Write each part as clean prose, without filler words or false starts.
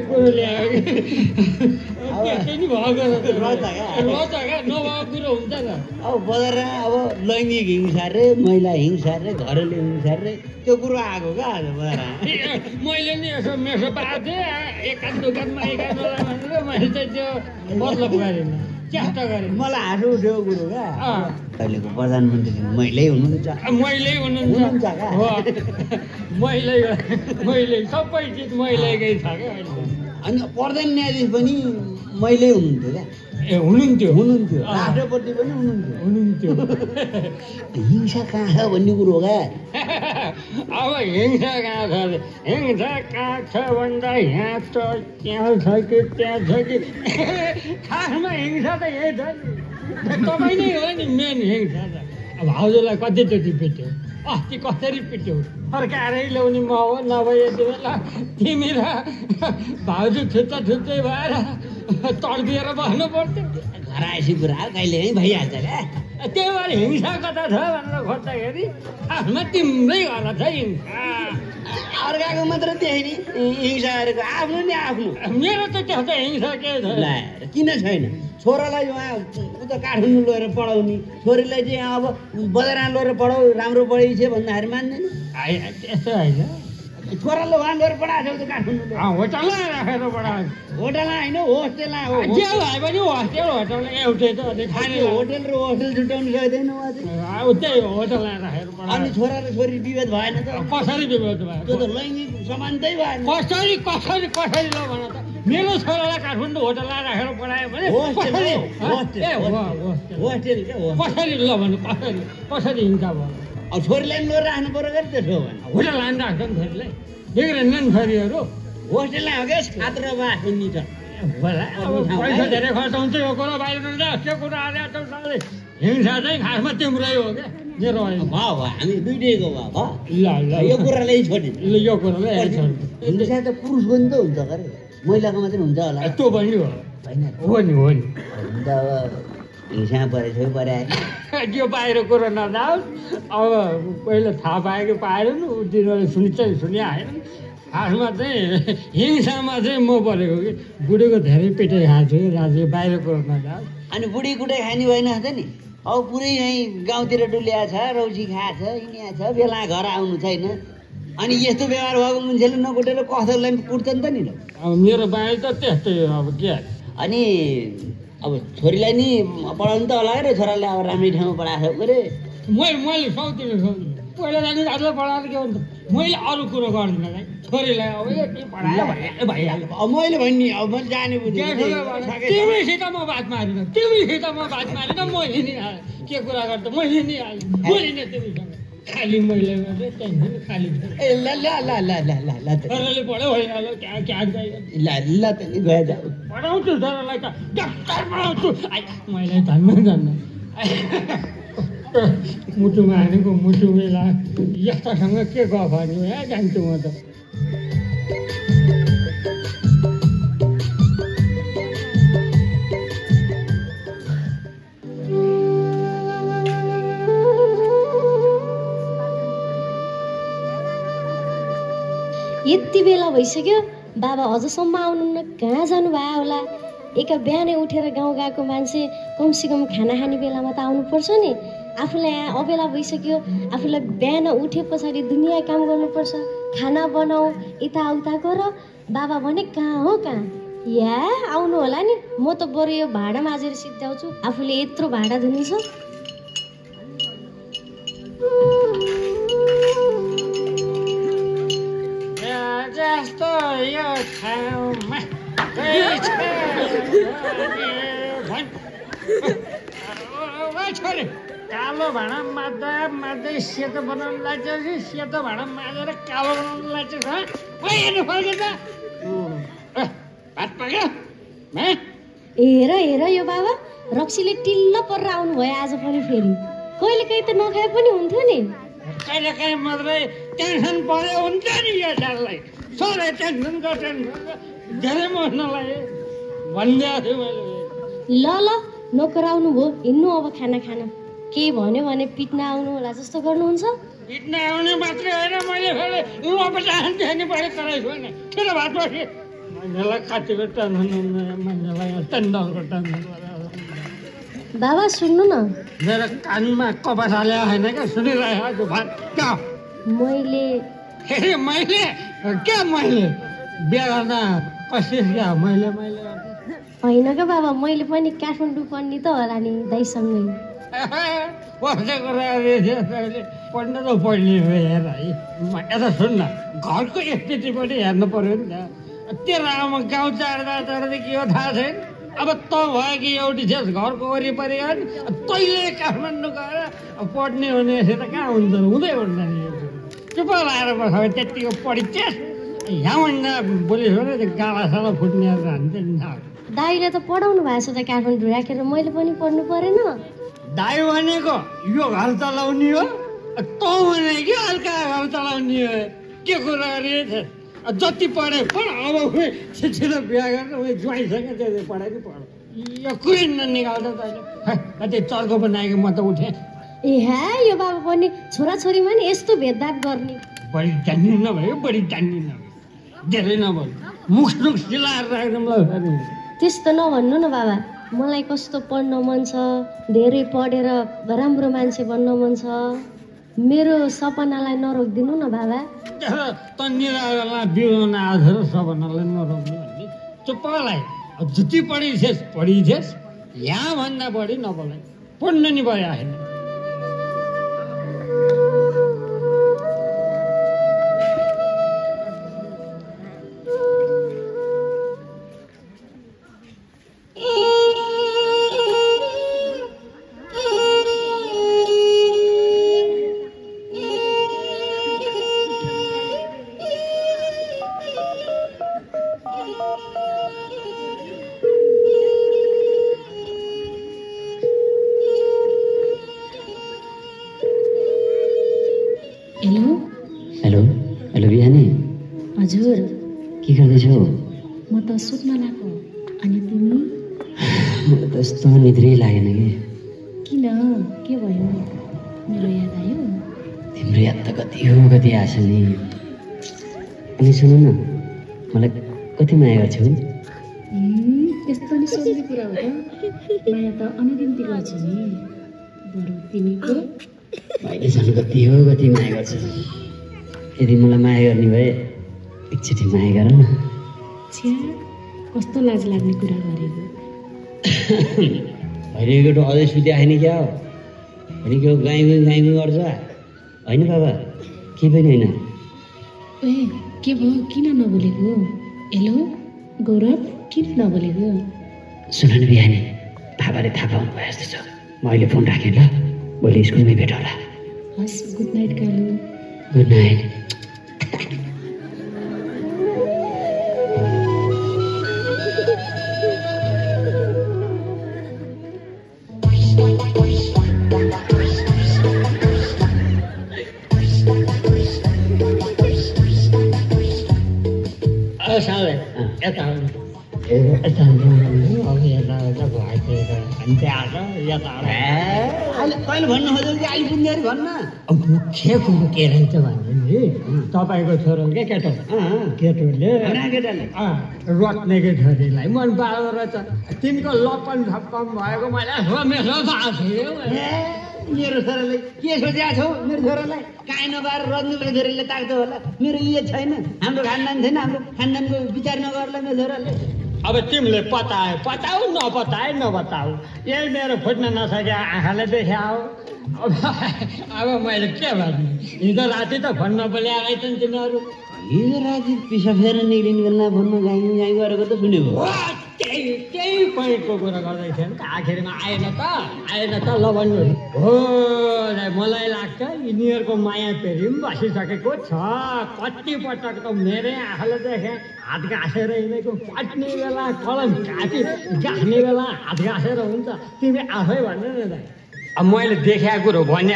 कुरोले आयो कि नभएको कुरो हुन्छ त। अब बजारमा अब लैङ्गिक हिंसा रे महिला हिंसा रे घरेलु हिंसा रे त्यो कुरो आएको क्या आज बजारमा। मैले नि यसो मेसो पाएको थिएँ एकाध दोकानमा एकाध भनेर मैले चाहिँ त्यो मतलब गरेन चेष्टा गरेँ। मलाई हाँसो उठ्यो कुरो क्या अहिलेको प्रधानमन्त्री महिलै हुनुहुन्छ। महिलै हुनुहुन्छ हो महिलै सबै चिज महिलैकै छ क्या अहिले। अनि प्रधान न्यायाधीश पनि महिलै हुनुहुन्थ्यो क्या। ए हुनुहुन्थ्यो राष्ट्रपति पनि हुनुहुन्थ्यो। हिंसा कहाँ छ भन्ने कुरो हो क्या। अब हिंसा कहाँ छ हिंसा कहाँ छ भन्दा यहाँ छ त्यहाँ छ कि त्यहाँ छ कि खासमा हिंसा त यही छ नि तपाईँ नै हो नि मेन हिंसा त। अब भाउजूलाई कतिचोटि पिट्यो अस्ति कसरी पिट्यौ फर्काएरै ल्याउने म हो नभए यति बेला तिमी र भाउजू छुच्चै भएर तड्किएर बस्नु पर्थ्यो। घर आएपछि कुरा कहिले नै भइहाल्छ क्या। त्यही भएर हिंसा कता छ भनेर खोज्दाखेरि खासमा तिम्रै घर छ हिंसा। अर्काको मात्र त्यही नि हिंसा गरेको आफ्नो नि आफ्नो। मेरो त त्यस्तो हिंसा के छ किन छैन। छोरालाई उहाँ उता काठमाडौँ लगेर पढाउने छोरीलाई चाहिँ अब बजारमा लगेर पढाउ राम्रो पढाइ छ भन्दाखेरि मान्दैन। त्यस्तो होइन छोराले उहाँ लगेर पढाएको छ काठमाडौँ होटलमा राखेर पढाएको होटलमा होइन होस्टेलमा हो। जे भए पनि होटल एउटै त खाने होटल र होस्टेल छुट्याउनु सक्दैन उहाँ चाहिँ। त्यही हो होटलमा राखेर पढाएको। अनि छोरा र छोरी विभेद भएन त। कसरी विभेद भयो त्यो त लैङ्गिक समानतै भएन। कसरी ल भन त मेरो छोरालाई काठमाडौँ होटलमा राखेर पढायो भने कसरी ल भन्नु कसरी हिंसा भयो। अब छोरीलाई पनि लिएर राख्नु पर्यो क्या त्यसो भने होटल लानु राख्छ नि छोरीलाई बिग्रेन नि छोरीहरू होस्टेलमा हो क्या छात्रमा सुन्ने छ। पैसा धेरै खर्च हुन्छ यो कुरा बाहिर त्यो कुरा आएर हिंसा चाहिँ खासमा तिम्रै हो क्या मेरो होइन। भयो हामी दुइटैको भयो ल यो कुरालाई छोडिदिनु यो कुरालाई हिंसा त पुरुषको नि त हुन्छ अरे महिलाको मात्रै हुन्छ होला। त्यो पनि हो होइन हो नि त अब हिंसा परेछ परे त्यो बाहिर कुरो नजाओस्। अब पहिला थाहा पायो कि पाएन तिनीहरूले सुनिआएन। खासमा चाहिँ हिंसामा चाहिँ म परेको कि बुढीको धेरै पेटै खाएको छु राज्य बाहिर कुरो नजाओस्। अनि बुढी कुटै खाने भएन त नि। अब पुरै यहीँ गाउँतिर डुलिया छ रौसी खाएको छ हिँडिया छ बेला घर आउनु छैन। अनि यस्तो व्यवहार भएको मान्छेले नकुटेर कसैलाई कुट्छ नि त नि। अब मेरो बानी त त्यस्तै हो अब के अनि अब छोरीलाई नि पढाउनु त होला र छोराले अब राम्रै ठाउँमा पढाएको अरे मैले सक्दिनँ पहिला जाने आजलाई पढाएर के हुन्छ मैले अरू कुरो गर्दिनँ है छोरीलाई अब यति पढायो भइहाल्यो। अब मैले भन्ने अब मैले जाने तिमीसित म बात मारिनँ म हिँडिहालेँ के कुरा गर्छ म हिँडिहालेँ बोलिनँ तिमीसँग खाली मैले टेन्सन खाली ए ल ल ल ल ल ल ल छोराले पढ्यो भइहाल्यो क्या ल ल त गए जाऊ पढाउँछु छोरालाई त डक्टर पढाउँछु मैले धन्न मुटुमा हानेको मुटु मेला यस्तासँग के गफ हान्यो यहाँ जान्छु म त। यति बेला भइसक्यो बाबा अझसम्म आउनुहुन्न कहाँ जानुभयो होला। एका बिहानै उठेर गाउँ गएको मान्छे कमसेकम खाना खाने बेलामा त आउनुपर्छ नि। आफूलाई यहाँ अबेला भइसक्यो आफूलाई बिहान उठे पछाडि दुनियाँ काम गर्नुपर्छ खाना बनाऊ यताउता गर। बाबा भने कहाँ हो कहाँ या आउनु होला नि। म त बरु यो भाँडा माझेर सिद्ध्याउँछु आफूले यत्रो भाँडा धुने छ। कालो भाँडा माझ्दै सेतो बनाउनु लाग्छ सेतो भाँडा माझेर कालो बनाउनु लाग्छ भात पाक्यो हेर यो बाबा रक्सीले टिल्ल परेर आउनु भयो आज पनि फेरि। कहिले काहीँ त नखाए पनि हुन्थ्यो नि। कहिले काहीँ मात्रै टेन्सन पर्यो हुन्छ नि यो साललाई सधैँ टेन्सन धेरै मस्नलाई भनिदिएको थियो मैले। ल नोकर आउनु भयो हिँड्नु अब खाना खान। केही भन्यो भने पिट्न आउनु होला जस्तो गर्नुहुन्छ? पिट्न आउने मात्रै होइन मैले फेरि लपचान दिनु पऱ्यो तराई भने किन भात पऱ्यो मान्छेलाई काटेको टान्नु मान्छेलाई टेन्डलको टान्नु बाबा सुन्नु न, मेरो कानमा कपास हालेको होइन क्या सुनिरहेको भात क्या मैले मैले बिहा गर्दा कसिस क्या मैले होइन क्या बाबा, मैले पनि काठमाडौँ पढ्ने त होला नि दाइसँगै। बसेको पढ्न त पढ्ने हो हेर है यता सुन न घरको स्थितिपट्टि हेर्नु पर्यो नि त तेरो आमा गाउँ चाड्दा के हो थाहा छैन अब त भयो कि एउटी छेस घरको वरिपरि तैँले काठमाडौँ गएर पढ्ने हुने यसो त कहाँ हुन्छ हुँदै हुँदैन यो चुप लाएर बस त्यतिको पढि त्यस यहाँभन्दा बोली छोड्यो त्यो गालासाला फुट्ने हान्छ नि दाइले त पढाउनु भएको छ त काठमाडौँ राखेर, मैले पनि पढ्नु परेन? दाइ भनेको यो घर चलाउने हो त भने कि हल्का घर चलाउने हो के कुरा गरिएछ जति पढे पढ अब छिटो बिहा गरेर उयो ज्वाइँसँग त्यो पढाइ नि पढ यो कुरै ननिकाल्दा तैँले कति चर्को बनाएको म त उठेँ ए हा यो बाबा पनि छोराछोरीमा नि यस्तो भेदभाव गर्ने बढी जान्ने नभयो बढी जान्ने नभयो धेरै नभयो मुख सिलाएर राख्नु त्यस्तो नभन्नु न बाबा, मलाई कस्तो पढ्न मन छ, धेरै पढेर राम्रो मान्छे बन्न मन छ, मेरो सपनालाई नरोकिदिनु न बाबा। त निराला बिउन आधर सपनालाई नरोक्नु भन्ने चुप्पलाई जति पढिथेस यहाँभन्दा बढी नपढाइ पढ्नु नि भयो होइन हजुर के गर्दैछौ? म त सुत्न लाग्यो। अनि तिमी? म त यस्तो निद्रै लागेन कि। किन? के भयो? मेरो याद आयो? तिम्रो याद त कति आछ नि। अनि सुन न, मलाई कति माया गर्छौ? त्यस्तो नि सोध्ने कुरा हो त। माया त अनगिन्ती गर्छु नि। बरु तिमीको? मैले झन् कति माया गर्छु। यदि मलाई माया गर्ने भए एकचोटि माया गर न। छ्या, कस्तो लाज लाग्ने कुरा गरेको। होइन केटो अझै सुति आएन क्या हो? होइन के हो गाई गर्छ? होइन बाबा, के पनि होइन। ए के भयो? किन नबोलेको? हेलो गौरव, किन नबोलेको? सुन न बिहानी, बाबाले थाहा पाउनु भयो जस्तो छ। म अहिले फोन राखेँ ल, भोलि स्कुलमै भेट होला। हस्, good night Kalu. Good night. कहिले भन्नु खोज्यो कि आइपुग्नेहरू भन्न मुख्य कुरो के रहेछ भन्नु नि, तपाईँको छोरो क्या केटोले रत्नेको छोरीलाई मन पराएको रहेछ। तिनको लपन छप्पन भएको मैले मेसो थाहा थियो। मेरो छोराले के सोचेको छौ? मेरो छोरालाई काहीँ नपाएर रत्नको छोरीले ताक्दो होला। मेरो इज्जत छैन, हाम्रो खानदान छैन, हाम्रो खानदानको विचार नगर्ला मेरो छोराले। अब तिमीले पताऊ नबताऊ, यही मेरो फुट्न नसक्यो आँखाले देखाऊ। अब मैले के भन्नु, हिजो राति त फोन नबोल्याएकै छन् तिनीहरू। हिजो राति पिसा फेर निक्लिने बेला फोनमा गाई गरेको त सुनेको। त्यही पोइन्टको कुरा गर्दै थियो नि त। आखिरमा आएन त ल भन्नु हो। मलाई लाग्छ यिनीहरूको माया फेरि पनि बसिसकेको छ। कति पटक त मेरै आँखाले देखेँ, हात घाँसेर हिँडेको, काट्ने बेला कलम गाँच्ने बेला हात घाँसेर हुन्छ। तिमी आफै भन्नु न दाइ, अब मैले देखाएको कुरो भने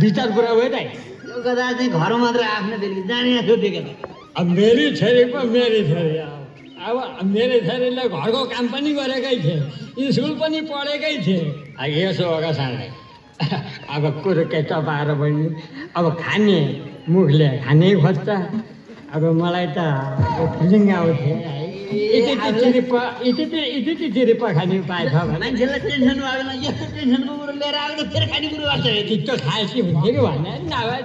विचार कुरा भयो दाइ। यो कदा चाहिँ घर मात्र आफ्नो बेलुकी जाने जस्तो देखेको। अब मेरी छोरी पो मेरी छोरी, अब मेरो छोरीले घरको काम पनि गरेकै थिए, स्कुल पनि पढेकै थिए। यसो होगा साँडे अब कुरो के चपाएर बहिनी अब खाने मुखले खानै खोज्छ अब मलाई त फिलिङ आउँथ्यो इति चिरिप्पा खाने उपाय छ भने मान्छेलाई टेन्सन भयो भने यस्तो टेन्सनको कुरो लिएर आएर फेरि खाने कुरो गर्छ छिट्टो खाएपछि हुन्थ्यो कि भने नभए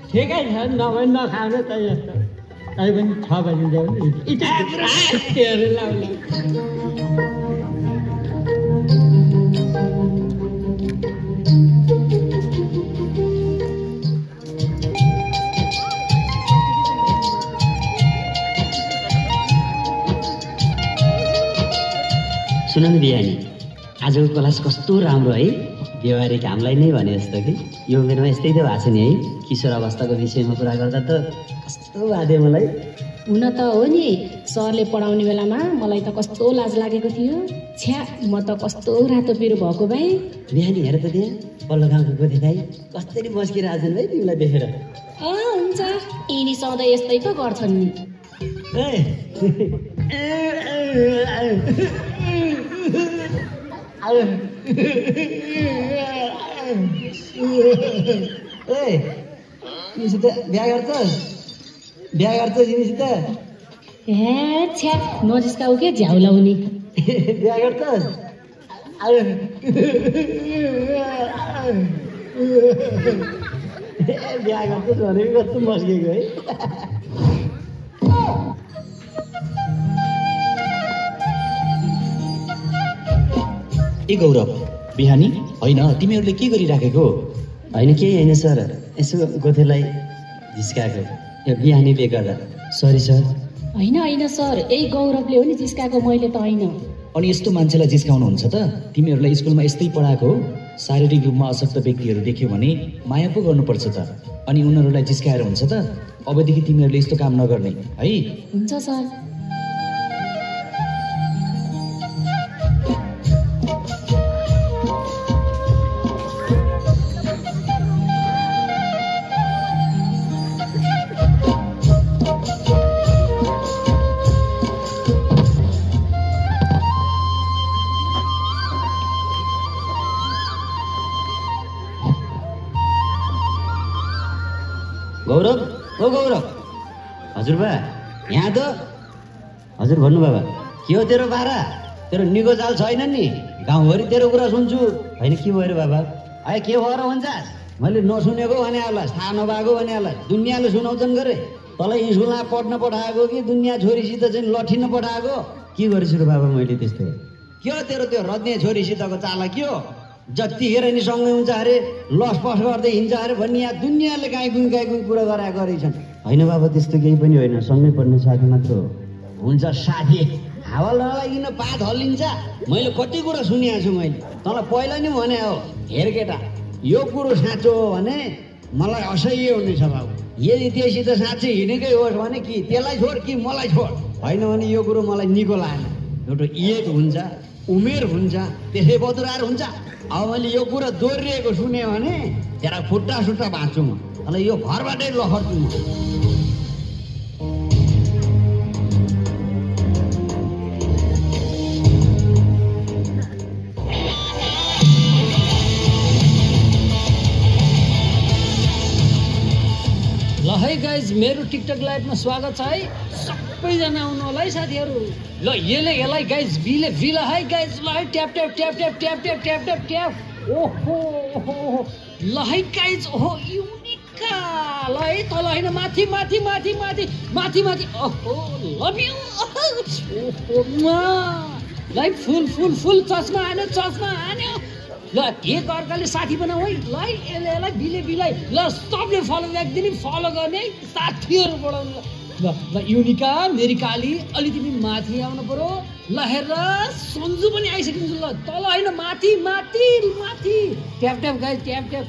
ठिकै छ नभए नखानु त यस्तो तै पनि छ भने सुन न बिहानी आजको क्लास कस्तो राम्रो है व्यवहारिक हामीलाई नै भने जस्तो कि यो उमेरमा यस्तै त भएको छ नि है किशोर अवस्थाको विषयमा कुरा गर्दा त कस्तो बाध्यो मलाई हुन त हो नि सरले पढाउने बेलामा मलाई त कस्तो लाज लागेको थियो छ्या म त कस्तो रातो पिरो भएको भाइ बिहानी हेर त त्यहाँ पल्लो गाउँको गोथे दाइ कसरी मस्किरहेछन् भाइ तिमीलाई देखेर हुन्छ यिनी सधैँ यस्तै त गर्छन् नि तिमीसित बिहा गर्छस् तिमीसित हे छ्या नजिस्काउ के झ्याउ लाउने बिहा गर्छस् बिहा गर्छस् भनेको कस्तो मस्केको है ए गौरव बिहानी होइन तिमीहरूले के गरिराखेको होइन केही होइन सर यसो गोथेलाई झिस्काएको यो बिहानीले गर्दा सरी सर होइन सर यही गौरवले हो नि जिस्काएको मैले त होइन अनि यस्तो मान्छेलाई जिस्काउनुहुन्छ त तिमीहरूलाई स्कुलमा यस्तै पढाएको हो शारीरिक रूपमा अशक्त व्यक्तिहरू देख्यो भने माया पो गर्नुपर्छ त अनि उनीहरूलाई जिस्काएर हुन्छ त अबदेखि तिमीहरूले यस्तो काम नगर्ने है हुन्छ सर गौरव ओ गौरव हजुर बा यहाँ त हजुर भन्नु बाबा के हो तेरो बारा तेरो निको चाल छैन नि गाउँभरि तेरो कुरा सुन्छु होइन के भयो रे बाबा आए के भएर भन्छस् मैले नसुनेको भने होला थाहा नभएको भने होला दुनियाँले सुनाउँछन् गरे तँलाई स्कुलमा पढ्न पठाएको कि दुनियाँ छोरीसित चाहिँ लठिन पठाएको के गरेछु र बाबा मैले त्यस्तो के हो तेरो त्यो रज्ने छोरीसितको चाला के हो जतिखेर नि सँगै हुन्छ अरे लसपस गर्दै हिँड्छ अरे भन्ने यहाँ दुनियाँले गाई गुई कुरा गरेछन् होइन बाबा त्यस्तो केही पनि होइन सँगै पढ्ने साथी मात्र हो हुन्छ साथी हावा नलागिकन पात हल्लिन्छ मैले कति कुरा सुनेको छु मैले तँलाई पहिला नि भने हो हेर केटा यो कुरो साँचो हो भने मलाई असह्य हुनेछ बाबु यदि त्योसित साँच्चै हिँडेकै होस् भने कि त्यसलाई छोड कि मलाई छोड होइन भने यो कुरो मलाई निको लागेन एउटा एज हुन्छ उमेर हुन्छ त्यसै बदुराएर हुन्छ अब मैले यो कुरा दोहोरिएको सुने भने तेरा खुट्टा सुट्टा भाँच्छु म मलाई यो घरबाटै लखर्छु म ल है गाइज मेरो टिकटक लाइभमा स्वागत छ है सबैजना आउनु होला है साथीहरू ल यसलाई गाइज बीले है गाइज ल है tap tap tap tap tap tap tap tap tap ओहो ल है गाइज ओहो युनिका ल है तल होइन माथि माथि माथि माथि माथि माथि ओहो लभ यु ओहो ल फुल फुल फुल चस्मा हान्यो ल एक अर्काले साथी बनाऊ है ल यसलाई बिले ल सबले फलो ब्याक दिने फलो गर्ने है साथीहरू बढाउनु ल ल युनिका मेरी काली अलि तिमी माथि आउनु पर्यो ल हेर सन्जु पनि आइसकिन्छ ल तल होइन माथि माथि माथि tap tap guys tap tap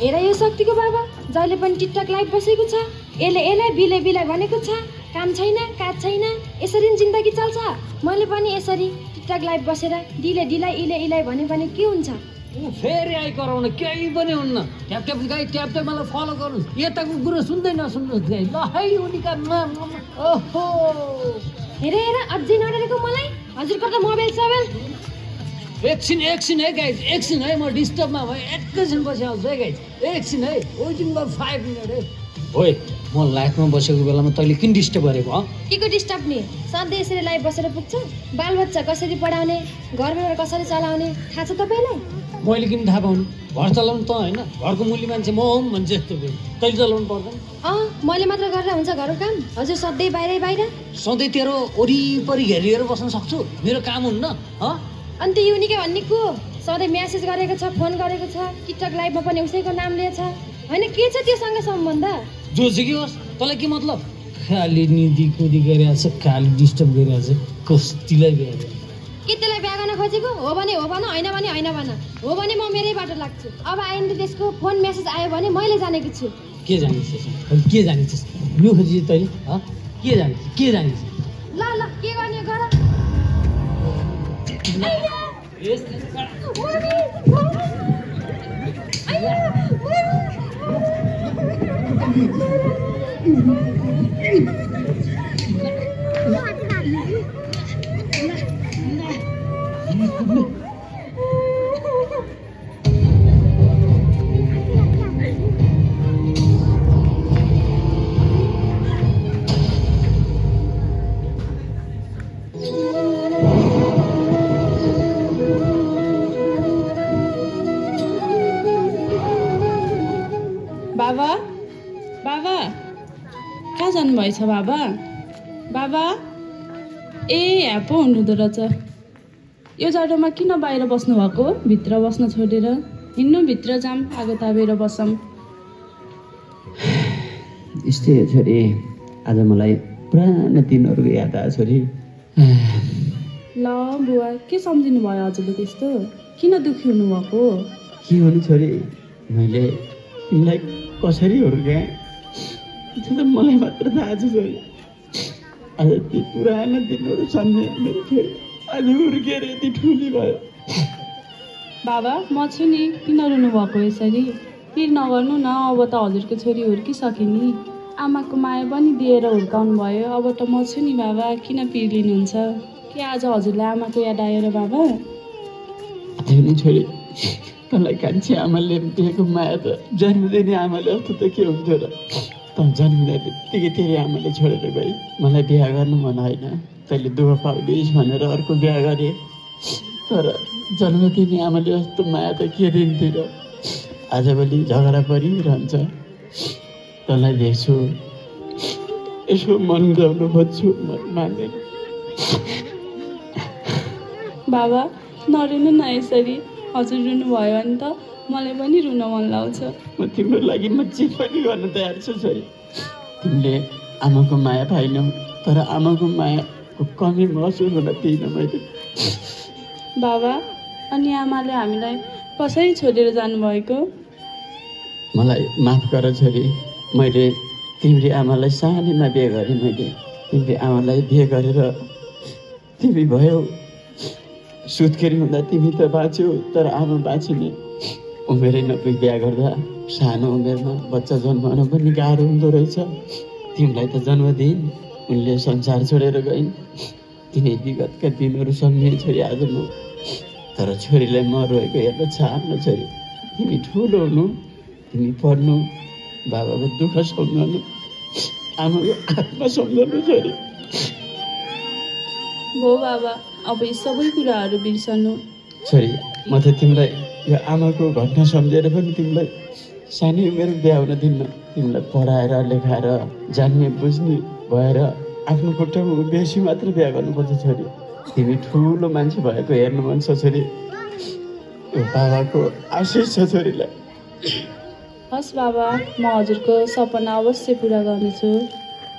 हेर यो शक्तिको बाबा जहिले पनि टिकटक लाइभ बसेको छ यसलाई बिले भनेको छ काम छैन काज छैन यसरी जिन्दगी चल्छ मैले पनि यसरी टिकटक लाइभ बसेर डिले इले भने के हुन्छ फेरि आइ कराउन केही पनि हुन्न ट्याप ट्याप गाई ट्याप ट्याप मलाई फलो गर्नु यताको कुरो सुन्दै नसुन्नुहोस् गाई ल है उनीका ओहो हेर अझै नडरेको मलाई हजुरको त मोबाइल एकछिन है गाइज एकछिन है म डिस्टर्बमा भएँ एकैछिन पछि आउँछु है गाइज एकछिन है वेटिङ फर 5 मिनट है ओए म लाइफमा बसेको बेलामा तैँले किन डिस्टर्ब गरेको के को डिस्टर्ब नि सधैँ यसरी लाइफ बसेर पुग्छ बालबच्चा कसरी पढाउने घरबाट कसरी चलाउने थाहा छ तपाईँलाई मैले किन थाहा पाउनु घर चलाउनु त होइन घरको मूल्य मान्छे म हुँ भन्छ यस्तो तैँले चलाउनु पर्दैन मैले मात्र गरेर हुन्छ घरको काम हजुर सधैँ बाहिर सधैँ तेरो वरिपरि घेरिएर बस्न सक्छु मेरो काम हुन्न अन्त युनिके भन्ने को सधैँ म्यासेज गरेको छ फोन गरेको छ टिकटक लाइभमा पनि उसैको नाम लिएछ होइन के छ त्योसँग सम्बन्ध जोसुकै होस् तँलाई के मतलब खाली निधि कुदी गरिरहेको छ खाली डिस्टर्ब गरिरहेको छ कस्तीलाई बिहा के त्यसलाई बिहा गर्न खोजेको हो भने होइन भने होइन भन हो भने म मेरै बाटो लाग्छु अब आइन्दा त्यसको फोन मेसेज आयो भने मैले जानेको छु के जानिस् यो खोजी तैँले के जानिस् ल के गर्ने गर बाबा कहाँ जानुभएछ बाबा ए यहाँ पो हुनुहुँदो रहेछ यो जाडोमा किन बाहिर बस्नु भएको भित्र बस्न छोडेर हिँड्नु भित्र जाम आगो तापेर बसौँ यस्तै हो छोरी आज मलाई पुरानो दिनहरूको याद आयो छोरी ल बुवा के सम्झिनु भयो हजुरले त्यस्तो किन दुःखी हुनुभएको के भन्नु छोरी मैले तिमीलाई कसरी हुर्काएँ त्यो त मलाई मात्र थाहा छ छोरी आज ती पुरानो दिनहरू सम्झेँ मेरो छोरी आज हुर्केर यति ठुली भयो बाबा म छु नि किन रुनु भएको यसरी पिर नगर्नु न अब त हजुरको छोरी हुर्किसके नि आमाको माया पनि दिएर हुर्काउनु भयो अब त म छु नि बाबा किन पिर लिनुहुन्छ के आज हजुरलाई आमाको याद आएर बाबा त्यो नि छोरी तँलाई कान्छी आमाले दिएको माया त जन्मिँदैन आमाले जस्तो त के हुन्थ्यो र त जन्मिँदा बित्तिकै तेरि आमाले छोडेर गई मलाई बिहा गर्नु मन होइन तैँले दुःख पाउँदैस् भनेर अर्को बिहा गरेँ तर जन्मदिने आमाले जस्तो माया त के दिन्थ्यो र आजभोलि झगडा परिरहन्छ तँलाई देख्छु यसो मन गाउनु खोज्छु मन मान्दैन बाबा नरुनु न यसरी हजुर रुनु भयो भने त मलाई पनि रुन मन लाग्छ म तिम्रो लागि म जे पनि गर्न तयार छु छोरी तिमीले आमाको माया पाइनौ तर आमाको मायाको कमी महसुस हुन दिइनँ मैले बाबा अनि आमाले हामीलाई कसरी छोडेर जानुभएको मलाई माफ गर छोरी मैले तिम्रो आमालाई सानैमा बिहे गरेँ मैले तिम्रो आमालाई बिहे गरेर तिमी भयो सुत्केरी हुँदा तिमी त बाँच्यौ तर आमा बाँचिने उमेरै नपुगी बिहा गर्दा सानो उमेरमा बच्चा जन्माउन पनि गाह्रो हुँदो रहेछ तिमीलाई त जन्मदिन उनले संसार छोडेर गइन् तिनै विगतका दिनहरू सम्झे छोरी आज म तर छोरीलाई म रोएको हेर्न चाहन्न छोरी तिमी ठुलो हुनु तिमी पढ्नु बाबाको दुःख सम्झनु आमाको आत्मा सम्झनु छोरी हो बाबा अब यी सबै कुराहरू बिर्सनु छोरी म त तिमीलाई यो आमाको घटना सम्झेर पनि तिमीलाई सानै उमेर बिहा हुन दिन्न तिमीलाई पढाएर लेखाएर जान्ने बुझ्ने भएर आफ्नो खुट्टामा उभिएपछि मात्र बिहा गर्नुपर्छ छोरी तिमी ठुलो मान्छे भएको हेर्नु मन छ छोरी बाबाको आशिष छ छोरीलाई हस् बाबा म हजुरको सपना अवश्य पुरा गर्नेछु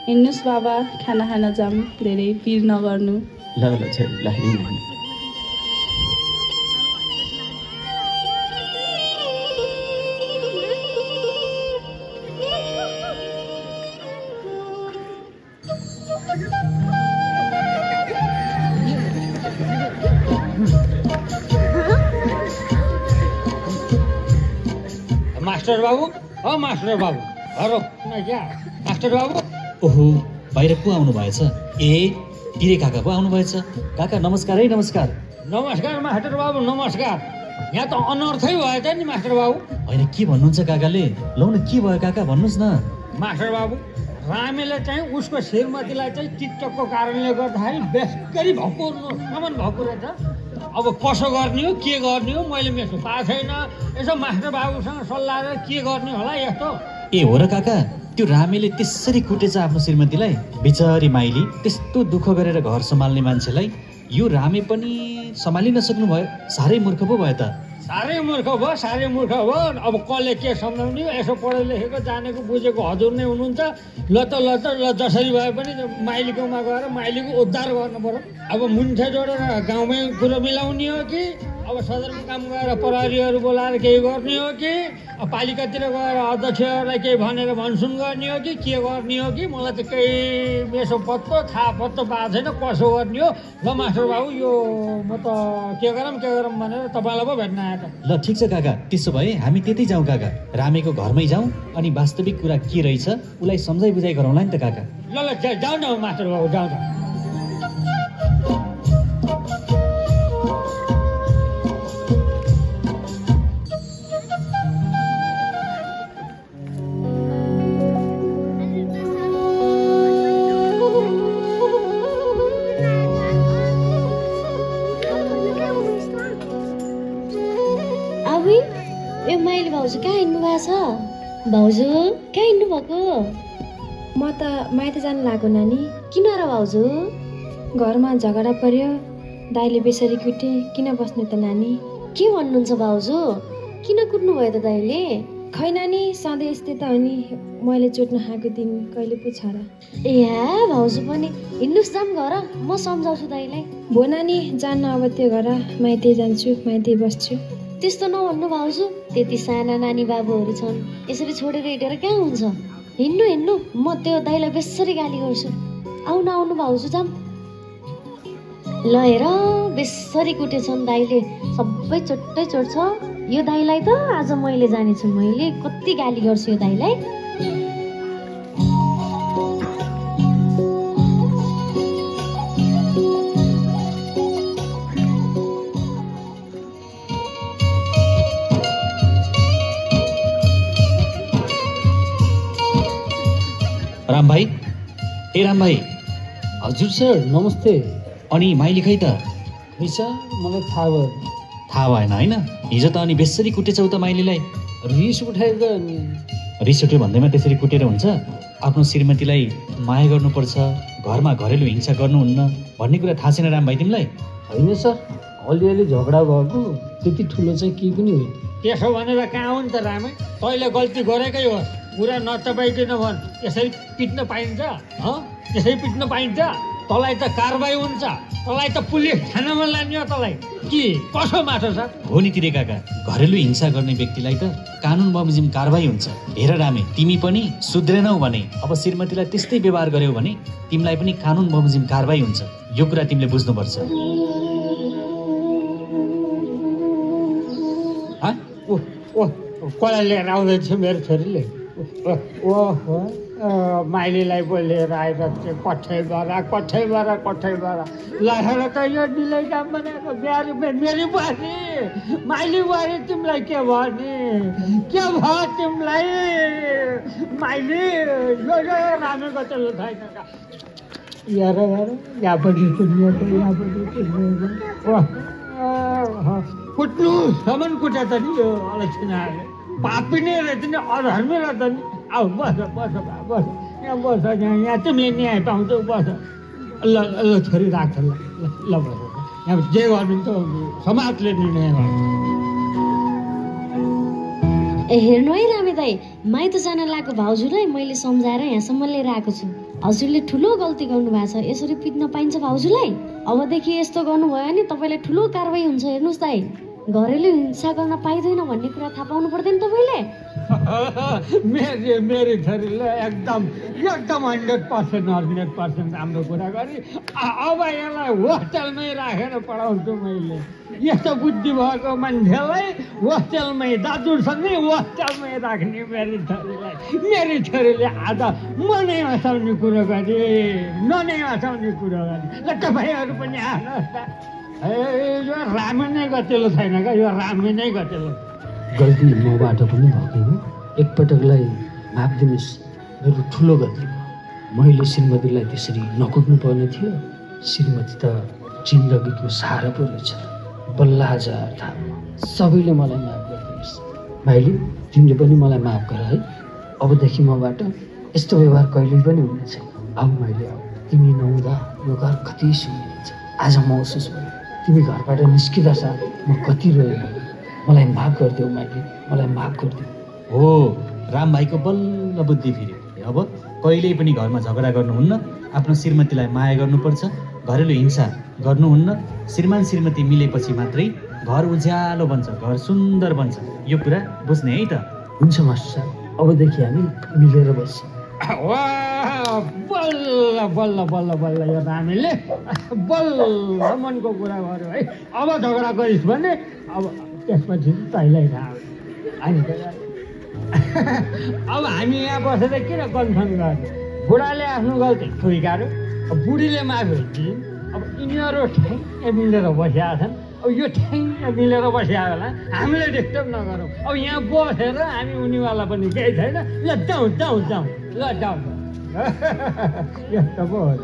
हिँड्नुहोस् बाबा खाना खान जाऊँ धेरै पिर नगर्नु ल छोरी ल मास्टर बाबु मास्टर बाबु हरो मास्टर बाबु ओहो बाहिर को आउनु भएछ ए गिरे काका पो आउनु भएछ काका नमस्कार है नमस्कार नमस्कार मास्टर बाबु नमस्कार। यहाँ त अनर्थै भयो त नि मास्टर बाबु। होइन के भन्नुहुन्छ काकाले? लौ न के भयो काका भन्नुहोस् न। मास्टर बाबु रामेले चाहिँ उसको श्रीमतीलाई चाहिँ टिकटकको कारणले गर्दाखेरि बेसरी भकुरसम्म भएको रहेछ। अब कसो गर्ने हो के गर्ने हो मैले मेसो थाहा छैन। यसो मास्टर बाबुसँग सल्लाह गरेर के गर्ने होला यस्तो। ए हो र काका, त्यो रामेले त्यसरी कुटेछ आफ्नो श्रीमतीलाई। बिचारी माइली त्यस्तो दुःख गरेर घर सम्हाल्ने मान्छेलाई यो रामे पनि सम्हालि नसक्नु भयो। साह्रै मूर्ख पो भयो त। साह्रै मूर्ख भयो साह्रै मूर्ख भयो। अब कसले के सम्झाउने? यसो पढे लेखेको जानेको बुझेको हजुर नै हुनुहुन्छ। ल जसरी भए पनि माइलीकोमा गएर माइलीको उद्धार गर्नु पर्यो। अब मुन्थे जोडेर गाउँमै कुरो मिलाउने हो कि अब सदरमुकाम गएर प्रहरीहरू बोलाएर केही गर्ने हो कि पालिकातिर गएर अध्यक्षहरूलाई केही भनेर भनसुन गर्ने हो कि के गर्ने हो कि मलाई त केही मेसो पत्तो थाहा पत्तो पाएको छैन कसो गर्ने हो। ल मास्टर बाबु यो म त के गरौँ भनेर तपाईँलाई पो भेट्न आएको। ल ठिक छ काका, त्यसो भए हामी त्यतै जाउँ काका। रामेको घरमै जाउँ अनि वास्तविक कुरा के रहेछ उसलाई सम्झाइ बुझाइ गरौँला नि त काका। ल जाउँ न मास्टर बाबु जाउँ न। भाउजू कहाँ हिँड्नु भएको छ? भाउजू कहाँ हिँड्नु भएको? म त माइत जानु लाग्यो नानी। किन र भाउजू? घरमा झगडा पर्यो, दाइले बेसरी कुटे, किन बस्नु त नानी? के भन्नुहुन्छ भाउजू? किन कुट्नु भयो त दाइले? खै नानी सधैँ यस्तै त हो नि। मैले चोट्न खाएको दिन कहिले पो छ र? ए भाउजू पनि हिँड्नुहोस् जाऊँ घर, म सम्झाउँछु दाइलाई। भो नानी जान्न, अब त्यो घर माइतै जान्छु, माइतै बस्छु। त्यस्तो नभन्नु भाउजू, त्यति साना नानी बाबुहरू छन्, यसरी छोडेर हिँडेर कहाँ हुन्छ? हिँड्नु म त्यो दाइलाई बेसरी गाली गर्छु। आउनु भाउजू जाऊँ। ल हेर बेसरी कुटेछन् दाइले, सबै चोट्टै चोट्छ। यो दाइलाई त आज मैले जानेछु, मैले कति गाली गर्छु यो दाइलाई। राम भाइ, ए राम भाइ। हजुर सर नमस्ते। अनि माइली खै त? खै सर मलाई थाहा भयो। थाहा भएन होइन? हिजो त अनि बेसरी कुटेछौ त माइलीलाई। रिस उठाएर रिस उठ्यो भन्दैमा त्यसरी कुटेर हुन्छ? आफ्नो श्रीमतीलाई माया गर्नुपर्छ, घरमा घरेलु हिंसा गर्नुहुन्न भन्ने कुरा थाहा छैन राम भाइ तिमीलाई? होइन सर, अलिअलि झगडा भएको, त्यति ठुलो चाहिँ केही पनि होइन। त्यसो भनेर कहाँ हो नि त रामे? तैँले गल्ती गरेकै हो, कुरा नचपाइकन भन्। यसरी पिट्न पाइन्छ? त्यसरी पिट्न पाइन्छ? तँलाई त कारबाही हुन्छ, तँलाई त पुलिस थानामा लाने हो तँलाई कि कसो माछो छ? हो नि तिरे काका, घरेलु हिंसा गर्ने व्यक्तिलाई त कानुन बमोजिम कारबाही हुन्छ। हेर रामे, तिमी पनि सुध्रेनौ भने, अब श्रीमतीलाई त्यस्तै व्यवहार गर्यौ भने तिमीलाई पनि कानुन बमोजिम कारबाही हुन्छ। यो कुरा तिमीले बुझ्नुपर्छ। कसलाई लिएर आउँदैछ मेरो छोरीले? माइलीलाई पो लिएर आएर कठैबाट लगाएर त यो डिलै काम बनाएको बिहारी मेरी बुहारी माइली बुहारी। तिमीलाई के भयो नि? के भयो तिमीलाई माइली? यो रामेको त छैन यहाँपट्टि कुट्नुसम्म कुटे त नि यो अलक्षिणाले। पापी नै रहेछ नि, अधर्मी रहेछ नि। अब बस यहाँ बस, यहाँ तिमीले न्याय पाउँछौ, बस। ल छोरी राख्छ। ल बस, यहाँ जे गर्नुहुन्छ समाजले निर्णय गर्छ। हेर्नु है रामे दाइ, माइत जान लागेको भाउजूलाई मैले सम्झाएर यहाँसम्म लिएर आएको छु। हजुरले ठुलो गल्ती गर्नुभएको छ, यसरी पिट्न पाइन्छ भाउजूलाई? अबदेखि यस्तो गर्नुभयो भने तपाईँलाई ठुलो कारबाही हुन्छ। हेर्नुहोस् दाइ, घरेलु हिंसा गर्न पाइँदैन भन्ने कुरा थाहा पाउनु पर्दैन तपाईँले। मेरी छोरीले एकदम 100% राम्रो कुरा गरी। अब यसलाई होस्टेलमै राखेर पढाउँछु मैले। यस्तो बुद्धि भएको मान्छेलाई होस्टेलमै, दाजुसँगै होस्टेलमै राख्ने मेरी छोरीले आज म नै हँसाउने कुरो गरेँ, न नै हँसाउने कुरो गरेँ। ल तपाईँहरू पनि आउनुहोस् त। यो रामे नै गतेलो छैन क्या, यो रामे नै गतेलो। गल्ती मबाट पनि भएकै हो। एकपटकलाई माफ दिनुहोस्, मेरो ठुलो गल्ती भयो। मैले श्रीमतीलाई त्यसरी नकुट्नु पर्ने थियो। श्रीमती त जिन्दगीको सहारा पो रहेछ। बल्ल आज थाहा भयो। सबैले मलाई माफ गरिदिनुहोस्। भाइले तिमीले पनि मलाई माफ गर है। अबदेखि मबाट यस्तो व्यवहार कहिल्यै पनि हुने छैन। आऊ मैले आऊ, तिमी नहुँदा यो घर कति सुन्ने हुन्छ। आज महसुस भयो तिमी घरबाट निस्किँदा साथ म कति रोएँ। मलाई माफ गरिदेऊ माइली, मलाई माफ गरिदेऊ। हो, राम भाइको बल्ल बुद्धि फिर्यो। अब कहिल्यै पनि घरमा झगडा गर्नुहुन्न, आफ्नो श्रीमतीलाई माया गर्नुपर्छ, घरेलु हिंसा गर्नुहुन्न। श्रीमान श्रीमती मिलेपछि मात्रै घर उज्यालो बन्छ, घर सुन्दर बन्छ। यो कुरा बुझ्ने है त? हुन्छ मास्टर साहब, अबदेखि हामी मिलेर बस्छौँ। वाह, बल्ल बल्ल बल्ल बल्ल यो रामेले बल्ल मनको कुरा गर्यो है। अब झगडा गरिस् भने अब त्यसपछि तैँलाई थाहा हुन्छ। अब हामी यहाँ बसेर किन कन्फर्म गर्ने? बुढाले आफ्नो गल्ती स्वीकार्यो, बुढीले माफी दिन्। अब यिनीहरू ठ्याङ्ग मिलेर बसिया छन्। अब यो ठ्याङ्ग मिलेर बसिया बेला हामीले डिस्टर्ब नगरौँ। अब यहाँ बसेर हामी उनीवाला पनि केही छैन। ल जाउँ जाउँ जाउँ, ल जाउँ। यस्तो पो हो।